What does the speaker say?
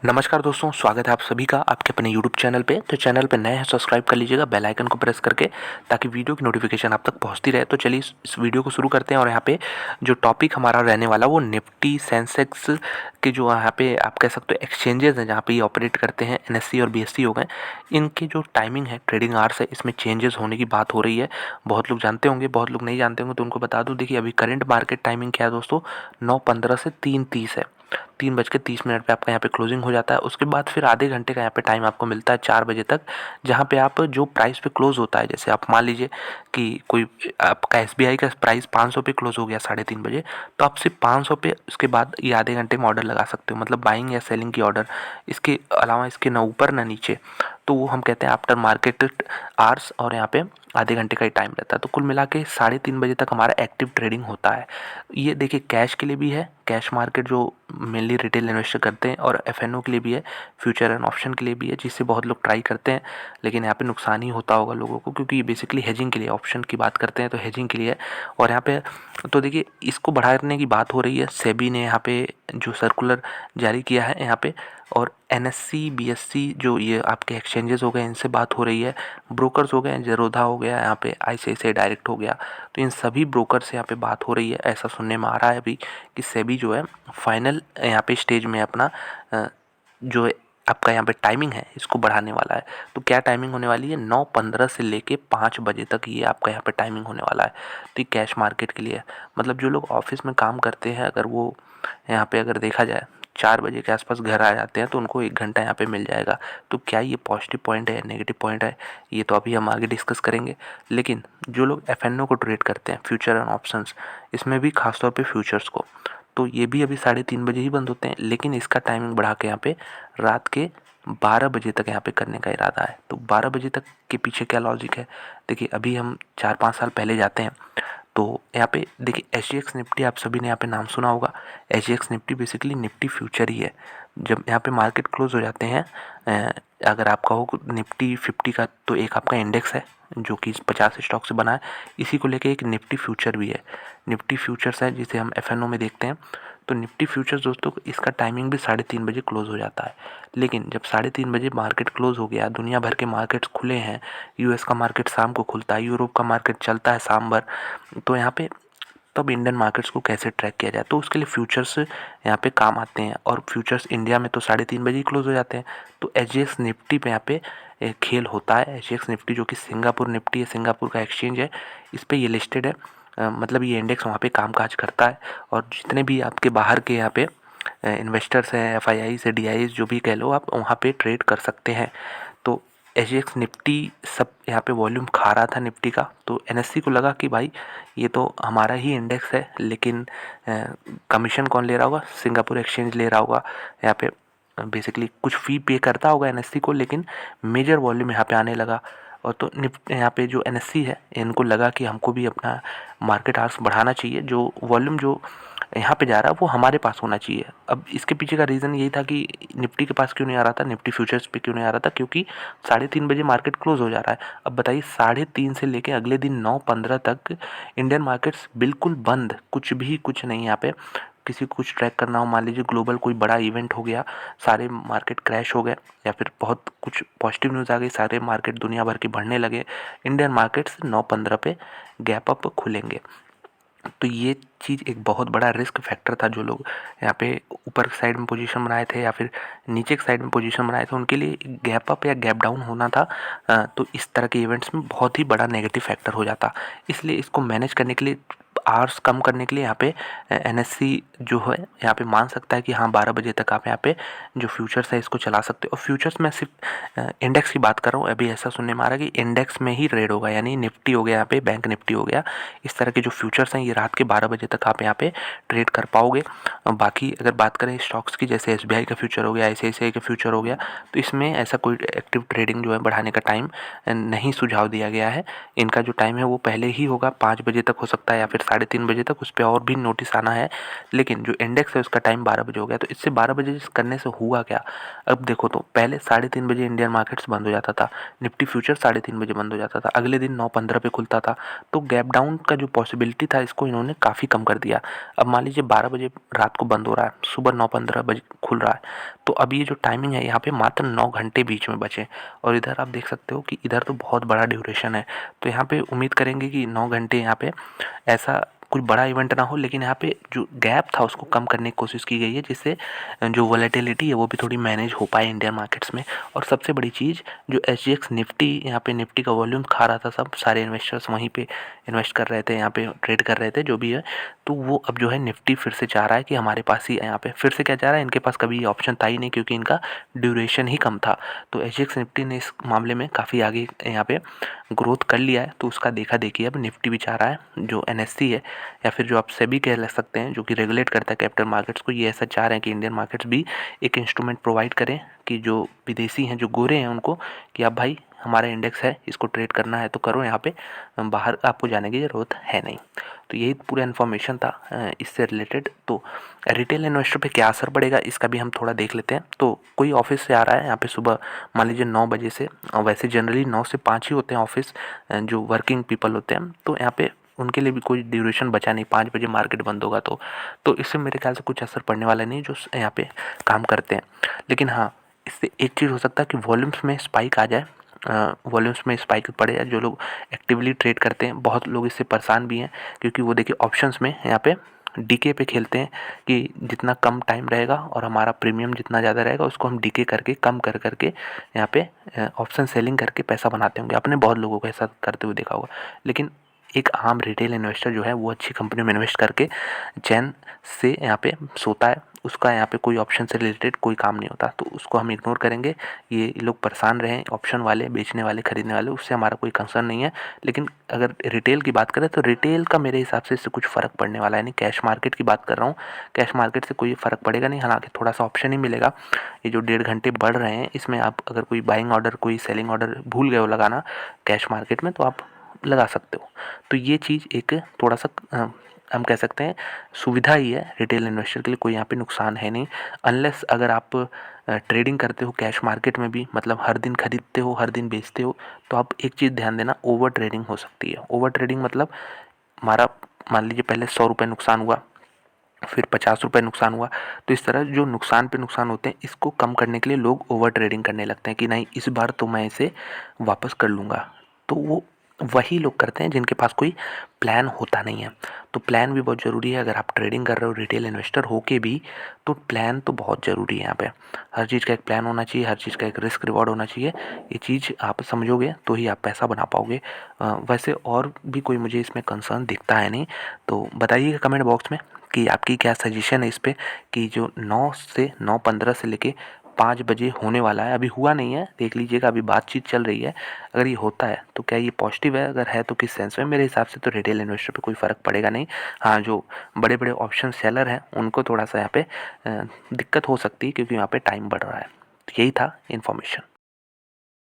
नमस्कार दोस्तों, स्वागत है आप सभी का आपके अपने YouTube चैनल पे। तो चैनल पे नए हैं, सब्सक्राइब कर लीजिएगा बेल आइकन को प्रेस करके, ताकि वीडियो की नोटिफिकेशन आप तक पहुंचती रहे। तो चलिए इस वीडियो को शुरू करते हैं। और यहाँ पे जो टॉपिक हमारा रहने वाला वो निफ्टी सेंसेक्स के जो यहाँ पे आप कह सकते हो एक्सचेंजेस हैं जहाँ पे ये ऑपरेट करते हैं, NSE और BSE हो गए, इनके जो टाइमिंग है, ट्रेडिंग आवर्स है, इसमें चेंजेस होने की बात हो रही है। बहुत लोग जानते होंगे, बहुत लोग नहीं जानते होंगे, तो उनको बता दूँ। देखिए अभी करंट मार्केट टाइमिंग क्या है दोस्तों, 9:15 से 3:30 है। 3:30 पे आपका यहाँ पे क्लोजिंग हो जाता है। उसके बाद फिर आधे घंटे का यहाँ पे टाइम आपको मिलता है 4 बजे तक, जहाँ पे आप जो प्राइस पे क्लोज होता है, जैसे आप मान लीजिए कि कोई आपका SBI का प्राइस 500 पे क्लोज हो गया 3:30 बजे, तो आप सिर्फ 500 पे उसके बाद ये आधे घंटे में ऑर्डर लगा सकते हो, मतलब बाइंग या सेलिंग की ऑर्डर। इसके अलावा इसके ना ऊपर ना नीचे, तो वो हम कहते हैं आफ्टर मार्केट आवर्स, और यहाँ पे आधे घंटे का ही टाइम रहता है। तो कुल मिला के 3:30 बजे तक हमारा एक्टिव ट्रेडिंग होता है। ये देखिए कैश के लिए भी है, कैश मार्केट जो मेनली रिटेल इन्वेस्टर करते हैं, और FNO के लिए भी है, फ्यूचर एंड ऑप्शन के लिए भी है, जिससे बहुत लोग ट्राई करते हैं। लेकिन यहाँ पे नुकसान ही होता होगा लोगों को, क्योंकि ये बेसिकली हेजिंग के लिए, ऑप्शन की बात करते हैं तो हेजिंग के लिए है। और यहाँ पे तो देखिए इसको बढ़ाने की बात हो रही है। सेबी ने यहाँ पे जो सर्कुलर जारी किया है यहाँ पे, और NSE BSE जो ये आपके एक्सचेंजेस हो गए, इनसे बात हो रही है। ब्रोकर्स हो गए, जेरोधा हो गया, यहाँ पे ICICI डायरेक्ट हो गया, तो इन सभी ब्रोकर से यहाँ पे बात हो रही है। ऐसा सुनने में आ रहा है अभी कि सेबी जो है फाइनल यहाँ पे स्टेज में अपना जो आपका यहाँ पे टाइमिंग है इसको बढ़ाने वाला है। तो क्या टाइमिंग होने वाली है, 9:15 से लेके 5 बजे तक ये आपका यहाँ पे टाइमिंग होने वाला है। तो ये कैश मार्केट के लिए है। मतलब जो लोग ऑफिस में काम करते हैं, अगर वो यहाँ पे अगर देखा जाए 4 बजे के आसपास घर आ जाते हैं, तो उनको 1 घंटा यहाँ पे मिल जाएगा। तो क्या ये पॉजिटिव पॉइंट है, नेगेटिव पॉइंट है, ये तो अभी हम आगे डिस्कस करेंगे। लेकिन जो लोग FNO को ट्रेड करते हैं, फ्यूचर एंड ऑप्शंस, इसमें भी खासतौर पे फ्यूचर्स को, तो ये भी अभी 3:30 बजे ही बंद होते हैं। लेकिन इसका टाइमिंग बढ़ा के यहाँ पे रात के 12 बजे तक यहाँ पे करने का इरादा है। तो 12 बजे तक के पीछे क्या लॉजिक है, देखिए अभी हम 4-5 साल पहले जाते हैं, तो यहाँ पे देखिए SGX निफ्टी, आप सभी ने यहाँ पे नाम सुना होगा। SGX Nifty basically Nifty future ही है। जब यहाँ पे मार्केट क्लोज हो जाते हैं, अगर आप कहो निफ्टी 50 का, तो एक आपका इंडेक्स है जो कि 50 स्टॉक से बना है। इसी को लेके एक निफ्टी फ्यूचर भी है, निफ्टी फ्यूचर्स है, जिसे हम FNO में देखते हैं। तो निफ्टी फ्यूचर्स दोस्तों, इसका टाइमिंग भी 3:30 बजे क्लोज हो जाता है। लेकिन जब 3:30 बजे मार्केट क्लोज हो गया, दुनिया भर के मार्केट्स खुले हैं, US का मार्केट शाम को खुलता है, यूरोप का मार्केट चलता है शाम भर, तो यहाँ पे तब इंडियन मार्केट्स को कैसे ट्रैक किया जाए, तो उसके लिए फ्यूचर्स यहाँ पे काम आते हैं। और फ्यूचर्स इंडिया में तो 3:30 बजे ही क्लोज हो जाते हैं। तो SGX निफ्टी पे यहाँ पे खेल होता है। SGX निफ्टी जो कि सिंगापुर निफ्टी है, सिंगापुर का एक्सचेंज है, इस पर ये लिस्टेड है। मतलब ये इंडेक्स वहाँ पे कामकाज करता है। और जितने भी आपके बाहर के यहाँ पे इन्वेस्टर्स हैं, FII से DIs जो भी कह लो, आप वहाँ पे ट्रेड कर सकते हैं। तो SGX निफ्टी सब यहाँ पे वॉल्यूम खा रहा था निफ्टी का, तो NSE को लगा कि भाई ये तो हमारा ही इंडेक्स है, लेकिन कमीशन कौन ले रहा होगा, सिंगापुर एक्सचेंज ले रहा होगा। यहाँ पे बेसिकली कुछ फ़ी पे करता होगा NSE को, लेकिन मेजर वॉल्यूम यहाँ पे आने लगा। और तो यहाँ पे जो NSE है, इनको लगा कि हमको भी अपना मार्केट आवर्स बढ़ाना चाहिए, जो वॉल्यूम जो यहाँ पे जा रहा है वो हमारे पास होना चाहिए। अब इसके पीछे का रीज़न यही था कि निफ्टी के पास क्यों नहीं आ रहा था, निफ्टी फ्यूचर्स पे क्यों नहीं आ रहा था, क्योंकि 3:30 बजे मार्केट क्लोज हो जा रहा है। अब बताइए 3:30 से लेके अगले दिन 9:15 तक इंडियन मार्केट्स बिल्कुल बंद, कुछ भी कुछ नहीं। यहाँ पे किसी को कुछ ट्रैक करना हो, मान लीजिए ग्लोबल कोई बड़ा इवेंट हो गया, सारे मार्केट क्रैश हो गए, या फिर बहुत कुछ पॉजिटिव न्यूज़ आ गई, सारे मार्केट दुनिया भर के बढ़ने लगे, इंडियन मार्केट्स 9:15 पे गैप अप खुलेंगे। तो ये चीज़ एक बहुत बड़ा रिस्क फैक्टर था। जो लोग यहाँ पे ऊपर साइड में पोजीशन बनाए थे या फिर नीचे की साइड में पोजीशन बनाए थे, उनके लिए गैप अप या गैप डाउन होना था। तो इस तरह के इवेंट्स में बहुत ही बड़ा नेगेटिव फैक्टर हो जाता। इसलिए इसको मैनेज करने के लिए, आवर्स कम करने के लिए, यहाँ पे NSE जो है यहाँ पे मान सकता है कि हाँ 12 बजे तक आप यहाँ पे जो फ्यूचर्स है इसको चला सकते हो। और फ्यूचर्स में सिर्फ इंडेक्स की बात कर रहा हूँ। अभी ऐसा सुनने में आ रहा है कि इंडेक्स में ही ट्रेड होगा, यानी निफ्टी हो गया, यहाँ पे बैंक निफ्टी हो गया, इस तरह के जो फ्यूचर्स हैं ये रात के 12 बजे तक आप यहाँ पे ट्रेड कर पाओगे। बाकी अगर बात करें स्टॉक्स की, जैसे SBI का फ्यूचर हो गया, ICICI का फ्यूचर हो गया, तो इसमें ऐसा कोई एक्टिव ट्रेडिंग जो है बढ़ाने का टाइम नहीं सुझाव दिया गया है। इनका जो टाइम है वो पहले ही होगा, 5 बजे तक हो सकता है या फिर 3:30 बजे तक उस पर और भी नोटिस आना है, लेकिन जो इंडेक्स है उसका टाइम 12 बजे हो गया। तो इससे 12 बजे करने से हुआ क्या, अब देखो तो पहले 3:30 बजे इंडियन मार्केट्स बंद हो जाता था, निफ्टी फ्यूचर 3:30 बजे बंद हो जाता था, अगले दिन 9:15 पे खुलता था। तो गैप डाउन का जो पॉसिबिलिटी था इसको इन्होंने काफ़ी कम कर दिया। अब मान लीजिए 12 बजे रात को बंद हो रहा है, सुबह 9:15 बजे खुल रहा है, तो अब ये जो टाइमिंग है यहाँ पे मात्र 9 घंटे बीच में बचे। और इधर आप देख सकते हो कि इधर तो बहुत बड़ा ड्यूरेशन है। तो यहाँ पे उम्मीद करेंगे कि 9 घंटे यहाँ पे ऐसा कुछ बड़ा इवेंट ना हो, लेकिन यहाँ पे जो गैप था उसको कम करने की कोशिश की गई है, जिससे जो वॉलेटिलिटी है वो भी थोड़ी मैनेज हो पाए इंडियन मार्केट्स में। और सबसे बड़ी चीज़ जो SGX निफ्टी, यहाँ पे निफ्टी का वॉल्यूम खा रहा था, सब सारे इन्वेस्टर्स वहीं पे इन्वेस्ट कर रहे थे, यहाँ पे ट्रेड कर रहे थे जो भी है। तो वो अब जो है निफ्टी फिर से चाह रहा है कि हमारे पास ही यहाँ पे फिर से क्या चाह रहा है, इनके पास कभी ऑप्शन था ही नहीं क्योंकि इनका ड्यूरेशन ही कम था। तो SGX निफ्टी ने इस मामले में काफ़ी आगे यहाँ पे ग्रोथ कर लिया है। तो उसका देखा देखी अब निफ्टी भी चाह रहा है, जो NSE है या फिर जो आप सेबी कह सकते हैं जो कि रेगुलेट करता है कैपिटल मार्केट्स को, ये ऐसा चाह रहे हैं कि इंडियन मार्केट्स भी एक इंस्ट्रूमेंट प्रोवाइड करें कि जो विदेशी हैं, जो गोरे हैं, उनको कि आप भाई हमारा इंडेक्स है, इसको ट्रेड करना है तो करो, यहाँ पे बाहर आपको जाने की ज़रूरत है नहीं। तो यही पूरा इन्फॉर्मेशन था इससे रिलेटेड। तो रिटेल इन्वेस्टर पे क्या असर पड़ेगा इसका भी हम थोड़ा देख लेते हैं। तो कोई ऑफिस से आ रहा है यहाँ पे सुबह मान लीजिए 9 बजे से, वैसे जनरली 9 से 5 ही होते हैं ऑफिस जो वर्किंग पीपल होते हैं, तो यहाँ पे उनके लिए भी कोई ड्यूरेशन बचा नहीं, 5 बजे मार्केट बंद होगा तो इससे मेरे ख्याल से कुछ असर पड़ने वाला नहीं जो यहाँ पे काम करते हैं। लेकिन हाँ, इससे एक चीज़ हो सकता है कि वॉल्यूम्स में स्पाइक आ जाए, वॉल्यूम्स में स्पाइक पड़े या जो लोग एक्टिवली ट्रेड करते हैं, बहुत लोग इससे परेशान भी हैं क्योंकि वो देखिए ऑप्शंस में यहाँ पे डीके पे खेलते हैं कि जितना कम टाइम रहेगा और हमारा प्रीमियम जितना ज़्यादा रहेगा उसको हम डीके करके कम कर करके यहाँ पे ऑप्शन सेलिंग करके पैसा बनाते होंगे। आपने बहुत लोगों को ऐसा करते हुए देखा होगा। लेकिन एक आम रिटेल इन्वेस्टर जो है वो अच्छी कंपनी में इन्वेस्ट करके चैन से यहाँ पे सोता है, उसका यहाँ पे कोई ऑप्शन से रिलेटेड कोई काम नहीं होता, तो उसको हम इग्नोर करेंगे। ये लोग परेशान रहें ऑप्शन वाले, बेचने वाले, खरीदने वाले, उससे हमारा कोई कंसर्न नहीं है। लेकिन अगर रिटेल की बात करें तो रिटेल का मेरे हिसाब से इससे कुछ फ़र्क पड़ने वाला है नहीं। कैश मार्केट की बात कर रहा हूँ, कैश मार्केट से कोई फ़र्क पड़ेगा नहीं, हालांकि थोड़ा सा ऑप्शन ही मिलेगा। ये जो 1.5 घंटे बढ़ रहे हैं इसमें आप अगर कोई बाइंग ऑर्डर, कोई सेलिंग ऑर्डर भूल गए हो लगाना कैश मार्केट में, तो आप लगा सकते हो। तो ये चीज़ एक थोड़ा सा हम कह सकते हैं सुविधा ही है रिटेल इन्वेस्टर के लिए, कोई यहाँ पे नुकसान है नहीं। अनलेस अगर आप ट्रेडिंग करते हो कैश मार्केट में भी, मतलब हर दिन खरीदते हो हर दिन बेचते हो, तो आप एक चीज़ ध्यान देना, ओवर ट्रेडिंग हो सकती है। ओवर ट्रेडिंग मतलब हमारा मान लीजिए पहले 100 रुपये नुकसान हुआ, फिर 50 रुपये नुकसान हुआ, तो इस तरह जो नुकसान पे नुकसान होते हैं इसको कम करने के लिए लोग ओवर ट्रेडिंग करने लगते हैं कि नहीं इस बार तो मैं इसे वापस कर लूँगा। तो वो वही लोग करते हैं जिनके पास कोई प्लान होता नहीं है। तो प्लान भी बहुत ज़रूरी है। अगर आप ट्रेडिंग कर रहे हो रिटेल इन्वेस्टर हो के भी, तो प्लान तो बहुत ज़रूरी है। यहाँ पे हर चीज़ का एक प्लान होना चाहिए, हर चीज़ का एक रिस्क रिवॉर्ड होना चाहिए। ये चीज़ आप समझोगे तो ही आप पैसा बना पाओगे। वैसे और भी कोई मुझे इसमें कंसर्न दिखता है नहीं। तो बताइएगा कमेंट बॉक्स में कि आपकी क्या सजेशन है इस पे, कि जो 9 से 9:15 से लेके 5 बजे होने वाला है, अभी हुआ नहीं है, देख लीजिएगा, अभी बातचीत चल रही है। अगर ये होता है तो क्या ये पॉजिटिव है, अगर है तो किस सेंस में? मेरे हिसाब से तो रिटेल इन्वेस्टर पे कोई फ़र्क पड़ेगा नहीं। हाँ, जो बड़े बड़े ऑप्शन सेलर हैं उनको थोड़ा सा यहाँ पे दिक्कत हो सकती है क्योंकि यहाँ पे टाइम बढ़ रहा है। तो यही था इन्फॉर्मेशन।